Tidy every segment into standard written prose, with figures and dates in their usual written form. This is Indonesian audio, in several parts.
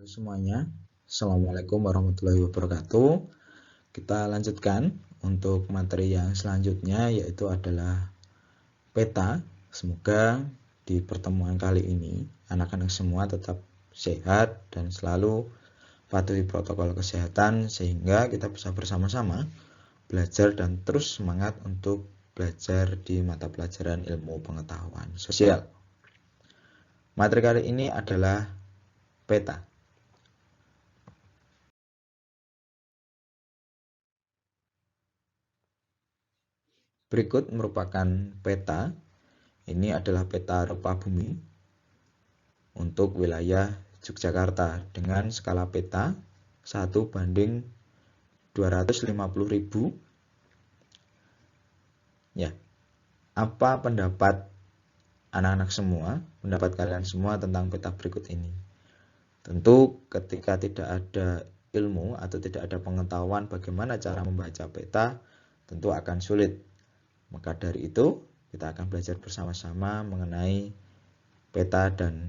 Halo semuanya, Assalamualaikum warahmatullahi wabarakatuh. Kita lanjutkan untuk materi yang selanjutnya, yaitu adalah peta. Semoga di pertemuan kali ini anak-anak semua tetap sehat dan selalu patuhi protokol kesehatan, sehingga kita bisa bersama-sama belajar dan terus semangat untuk belajar di mata pelajaran ilmu pengetahuan sosial. Materi kali ini adalah peta. Berikut merupakan peta. Ini adalah peta rupa bumi untuk wilayah Yogyakarta dengan skala peta 1:250.000. Ya, apa pendapat anak-anak semua, pendapat kalian semua tentang peta berikut ini? Tentu ketika tidak ada ilmu atau tidak ada pengetahuan bagaimana cara membaca peta, tentu akan sulit. Maka dari itu, kita akan belajar bersama-sama mengenai peta dan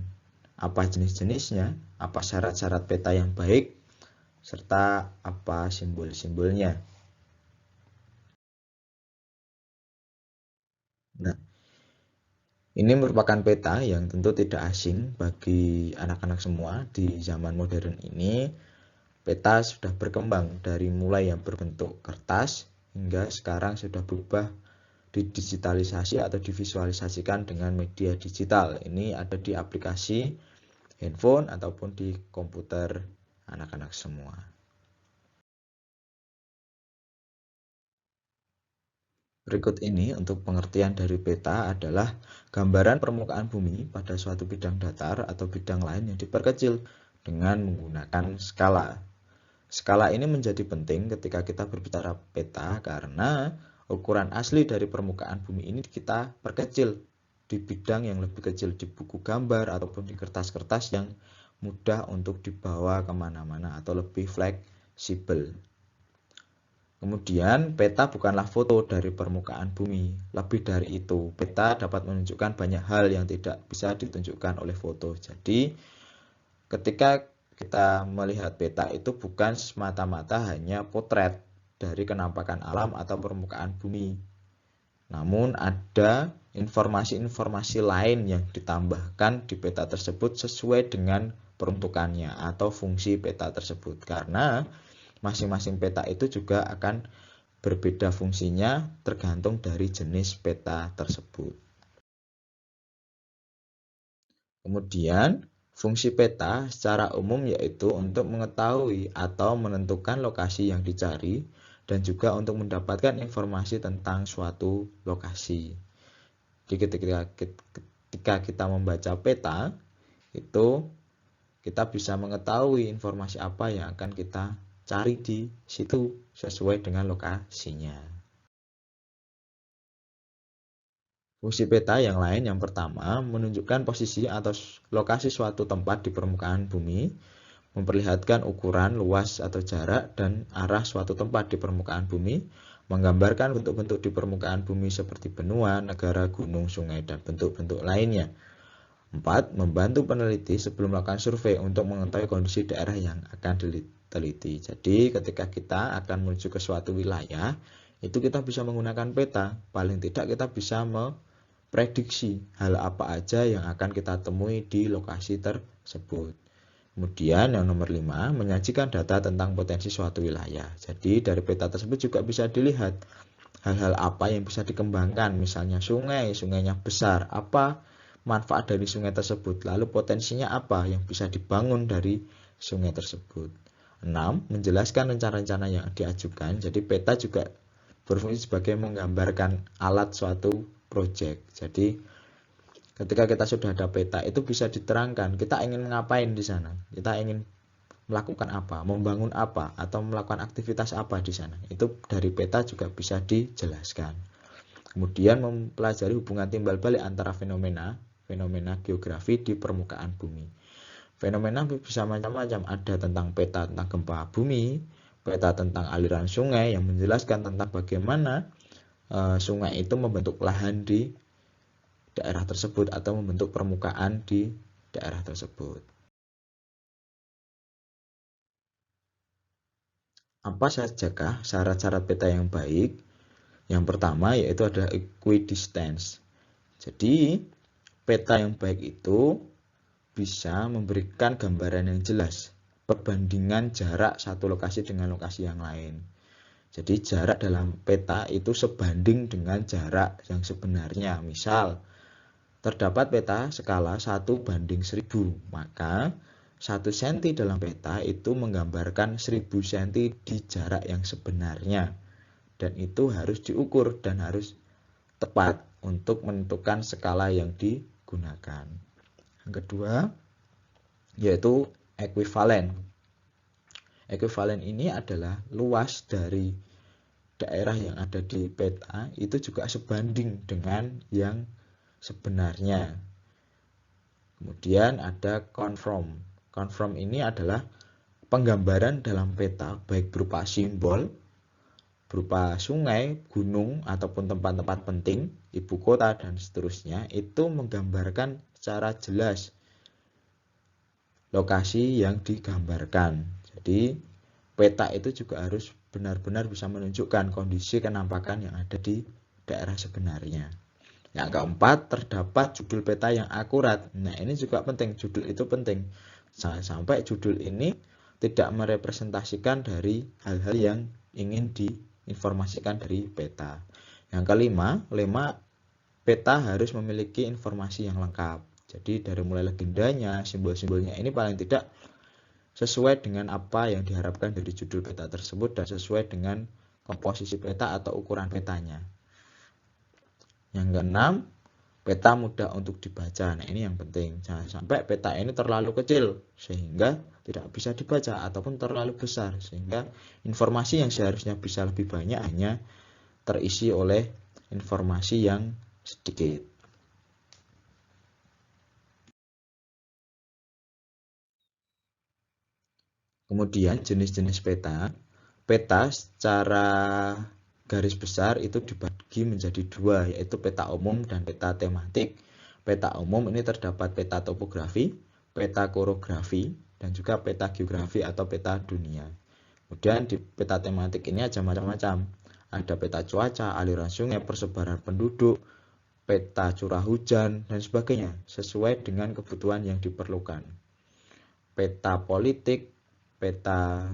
apa jenis-jenisnya, apa syarat-syarat peta yang baik, serta apa simbol-simbolnya. Nah, ini merupakan peta yang tentu tidak asing bagi anak-anak semua di zaman modern ini. Peta sudah berkembang dari mulai yang berbentuk kertas hingga sekarang sudah berubah didigitalisasi atau divisualisasikan dengan media digital. Ini ada di aplikasi handphone ataupun di komputer anak-anak semua. Berikut ini untuk pengertian dari peta adalah gambaran permukaan bumi pada suatu bidang datar atau bidang lain yang diperkecil dengan menggunakan skala. Skala ini menjadi penting ketika kita berbicara peta karena ukuran asli dari permukaan bumi ini kita perkecil di bidang yang lebih kecil, di buku gambar ataupun di kertas-kertas yang mudah untuk dibawa kemana-mana atau lebih fleksibel. Kemudian peta bukanlah foto dari permukaan bumi. Lebih dari itu, peta dapat menunjukkan banyak hal yang tidak bisa ditunjukkan oleh foto. Jadi ketika kita melihat peta itu bukan semata-mata hanya potret dari kenampakan alam atau permukaan bumi. Namun ada informasi-informasi lain yang ditambahkan di peta tersebut sesuai dengan peruntukannya atau fungsi peta tersebut. Karena masing-masing peta itu juga akan berbeda fungsinya tergantung dari jenis peta tersebut. Kemudian, fungsi peta secara umum yaitu untuk mengetahui atau menentukan lokasi yang dicari dan juga untuk mendapatkan informasi tentang suatu lokasi. Jadi ketika kita membaca peta, itu kita bisa mengetahui informasi apa yang akan kita cari di situ sesuai dengan lokasinya. Fungsi peta yang lain yang pertama menunjukkan posisi atau lokasi suatu tempat di permukaan bumi, memperlihatkan ukuran, luas atau jarak dan arah suatu tempat di permukaan bumi, menggambarkan bentuk-bentuk di permukaan bumi seperti benua, negara, gunung, sungai, dan bentuk-bentuk lainnya. 4. Membantu peneliti sebelum melakukan survei untuk mengetahui kondisi daerah yang akan diteliti. Jadi ketika kita akan menuju ke suatu wilayah, itu kita bisa menggunakan peta. Paling tidak kita bisa memprediksi hal apa aja yang akan kita temui di lokasi tersebut. Kemudian yang nomor 5, menyajikan data tentang potensi suatu wilayah. Jadi dari peta tersebut juga bisa dilihat hal-hal apa yang bisa dikembangkan. Misalnya sungai, sungainya besar, apa manfaat dari sungai tersebut, lalu potensinya apa yang bisa dibangun dari sungai tersebut. 6. Menjelaskan rencana-rencana yang diajukan. Jadi peta juga berfungsi sebagai menggambarkan alat suatu proyek. Jadi ketika kita sudah ada peta itu bisa diterangkan kita ingin ngapain di sana, kita ingin melakukan apa, membangun apa, atau melakukan aktivitas apa di sana. Itu dari peta juga bisa dijelaskan. Kemudian mempelajari hubungan timbal balik antara fenomena geografi di permukaan bumi. Fenomena bisa macam-macam, ada tentang peta tentang gempa bumi, peta tentang aliran sungai yang menjelaskan tentang bagaimana sungai itu membentuk lahan di daerah tersebut atau membentuk permukaan di daerah tersebut. Apa sajakah syarat-syarat peta yang baik? Yang pertama yaitu ada equidistance. Jadi peta yang baik itu bisa memberikan gambaran yang jelas, perbandingan jarak satu lokasi dengan lokasi yang lain. Jadi jarak dalam peta itu sebanding dengan jarak yang sebenarnya. Misal, terdapat peta skala 1:1000, maka 1 cm dalam peta itu menggambarkan 1000 cm di jarak yang sebenarnya. Dan itu harus diukur dan harus tepat untuk menentukan skala yang digunakan. Yang kedua, yaitu ekuivalen. Ekuivalen ini adalah luas dari daerah yang ada di peta itu juga sebanding dengan yang sebenarnya. Kemudian ada conform. Conform ini adalah penggambaran dalam peta baik berupa simbol, berupa sungai, gunung, ataupun tempat-tempat penting, ibu kota, dan seterusnya, itu menggambarkan secara jelas lokasi yang digambarkan. Jadi, peta itu juga harus benar-benar bisa menunjukkan kondisi kenampakan yang ada di daerah sebenarnya. Yang keempat, terdapat judul peta yang akurat. Nah, ini juga penting, judul itu penting. Jangan sampai judul ini tidak merepresentasikan dari hal-hal yang ingin diinformasikan dari peta. Yang kelima, peta harus memiliki informasi yang lengkap. Jadi dari mulai legendanya, simbol-simbolnya ini paling tidak sesuai dengan apa yang diharapkan dari judul peta tersebut dan sesuai dengan komposisi peta atau ukuran petanya. Yang keenam, peta mudah untuk dibaca. Nah, ini yang penting. Jangan sampai peta ini terlalu kecil sehingga tidak bisa dibaca ataupun terlalu besar sehingga informasi yang seharusnya bisa lebih banyak hanya terisi oleh informasi yang sedikit. Kemudian jenis-jenis peta. Peta secara garis besar itu dibagi menjadi dua, yaitu peta umum dan peta tematik. Peta umum ini terdapat peta topografi, peta korografi, dan juga peta geografi atau peta dunia. Kemudian di peta tematik ini ada macam-macam. Ada peta cuaca, aliran sungai, persebaran penduduk, peta curah hujan, dan sebagainya, sesuai dengan kebutuhan yang diperlukan. Peta politik, peta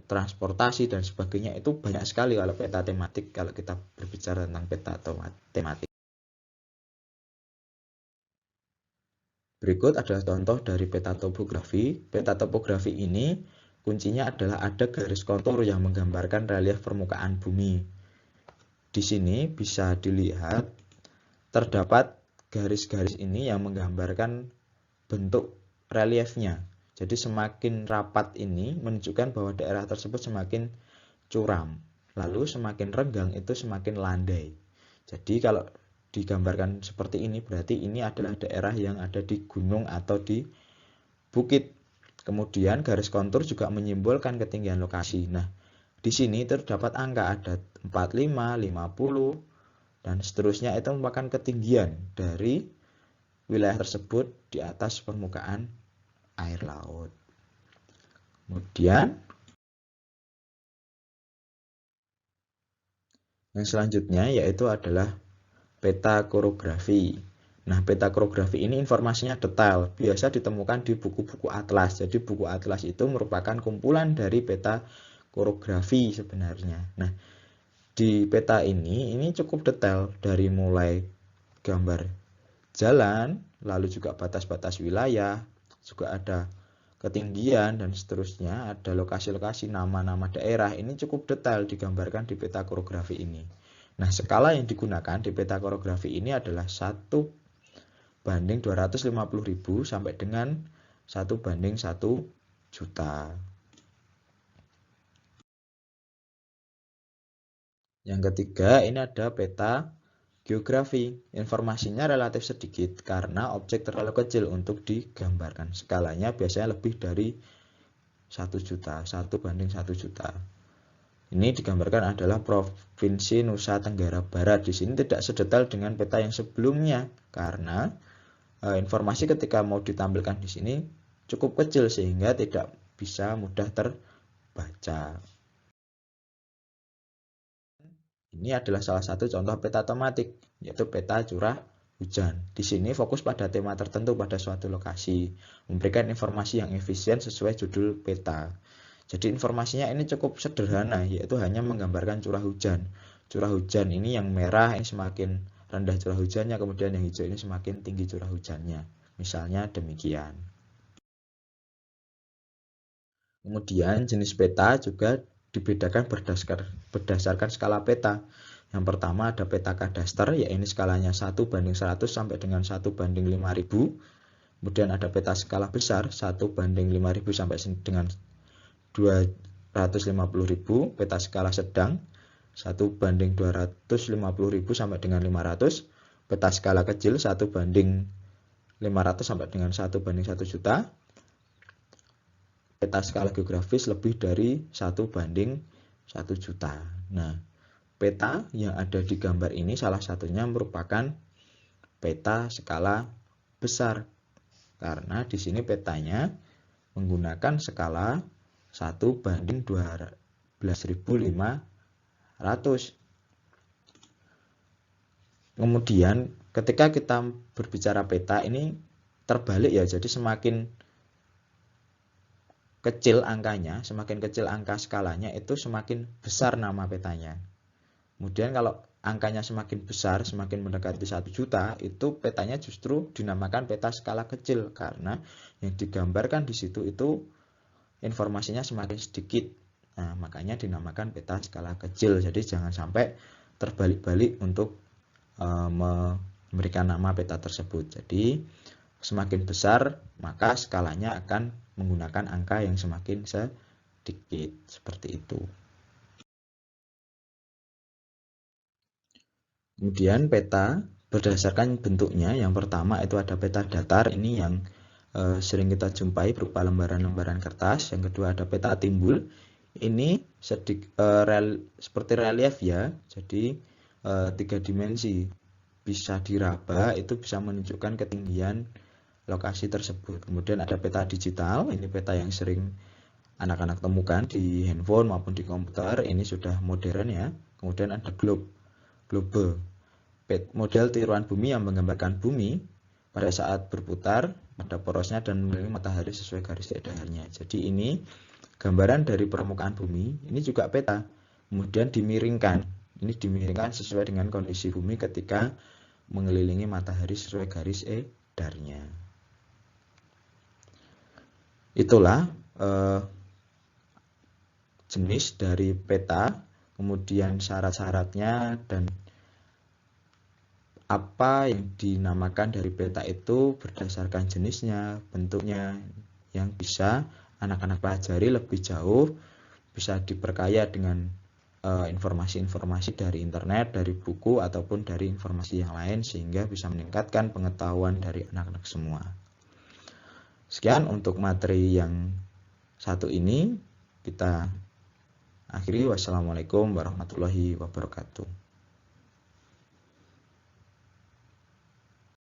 transportasi dan sebagainya itu banyak sekali kalau peta tematik, kalau kita berbicara tentang peta tematik. Berikut adalah contoh dari peta topografi. Peta topografi ini kuncinya adalah ada garis kontur yang menggambarkan relief permukaan bumi. Di sini bisa dilihat terdapat garis-garis ini yang menggambarkan bentuk reliefnya. Jadi semakin rapat ini menunjukkan bahwa daerah tersebut semakin curam. Lalu semakin renggang itu semakin landai. Jadi kalau digambarkan seperti ini berarti ini adalah daerah yang ada di gunung atau di bukit. Kemudian garis kontur juga menyimbolkan ketinggian lokasi. Nah, di sini terdapat angka ada 45, 50 dan seterusnya, itu merupakan ketinggian dari wilayah tersebut di atas permukaan air laut. Kemudian yang selanjutnya yaitu adalah peta korografi. Nah, peta korografi ini informasinya detail, biasa ditemukan di buku-buku atlas. Jadi buku atlas itu merupakan kumpulan dari peta korografi sebenarnya. Nah, di peta ini cukup detail dari mulai gambar jalan, lalu juga batas-batas wilayah, juga ada ketinggian dan seterusnya, ada lokasi-lokasi, nama-nama daerah. Ini cukup detail digambarkan di peta korografi ini. Nah, skala yang digunakan di peta korografi ini adalah 1:250.000 sampai dengan 1:1 juta. Yang ketiga, ini ada peta geografi. Informasinya relatif sedikit karena objek terlalu kecil untuk digambarkan. Skalanya biasanya lebih dari 1 juta, 1:1 juta. Ini digambarkan adalah Provinsi Nusa Tenggara Barat. Di sini tidak sedetail dengan peta yang sebelumnya karena informasi ketika mau ditampilkan di sini cukup kecil sehingga tidak bisa mudah terbaca. baca. Ini adalah salah satu contoh peta tematik, yaitu peta curah hujan. Di sini fokus pada tema tertentu pada suatu lokasi, memberikan informasi yang efisien sesuai judul peta. Jadi informasinya ini cukup sederhana, yaitu hanya menggambarkan curah hujan. Curah hujan ini yang merah ini semakin rendah curah hujannya, kemudian yang hijau ini semakin tinggi curah hujannya. Misalnya demikian. Kemudian jenis peta juga dibedakan berdasarkan skala peta. Yang pertama ada peta kadaster, yaitu ini skalanya 1:100 sampai dengan 1:5000. Kemudian ada peta skala besar 1:5000 sampai dengan 250.000. Peta skala sedang 1:250.000 sampai dengan 500. Peta skala kecil 1:500 sampai dengan 1:1 juta. Peta skala geografis lebih dari 1:1 juta. Nah, peta yang ada di gambar ini salah satunya merupakan peta skala besar. Karena di sini petanya menggunakan skala 1:12.500. Kemudian ketika kita berbicara peta ini terbalik ya, jadi semakin kecil angkanya, semakin kecil angka skalanya itu semakin besar nama petanya. Kemudian kalau angkanya semakin besar, semakin mendekati 1 juta, itu petanya justru dinamakan peta skala kecil karena yang digambarkan di situ itu informasinya semakin sedikit. Nah, makanya dinamakan peta skala kecil. Jadi jangan sampai terbalik-balik untuk memberikan nama peta tersebut. Jadi semakin besar, maka skalanya akan menggunakan angka yang semakin sedikit, seperti itu. Kemudian peta berdasarkan bentuknya, yang pertama itu ada peta datar, ini yang sering kita jumpai berupa lembaran-lembaran kertas. Yang kedua ada peta timbul, ini seperti relief ya, jadi 3 dimensi, bisa diraba, itu bisa menunjukkan ketinggian lokasi tersebut. Kemudian ada peta digital, ini peta yang sering anak-anak temukan di handphone maupun di komputer, ini sudah modern ya. Kemudian ada globe, model tiruan bumi yang menggambarkan bumi pada saat berputar pada porosnya dan mengelilingi matahari sesuai garis edarnya. Jadi ini gambaran dari permukaan bumi, ini juga peta. Kemudian dimiringkan, ini dimiringkan sesuai dengan kondisi bumi ketika mengelilingi matahari sesuai garis edarnya. Itulah jenis dari peta, kemudian syarat-syaratnya dan apa yang dinamakan dari peta itu berdasarkan jenisnya, bentuknya, yang bisa anak-anak pelajari lebih jauh, bisa diperkaya dengan informasi-informasi dari internet, dari buku, ataupun dari informasi yang lain, sehingga bisa meningkatkan pengetahuan dari anak-anak semua. Sekian untuk materi yang satu ini, kita akhiri. Wassalamualaikum warahmatullahi wabarakatuh.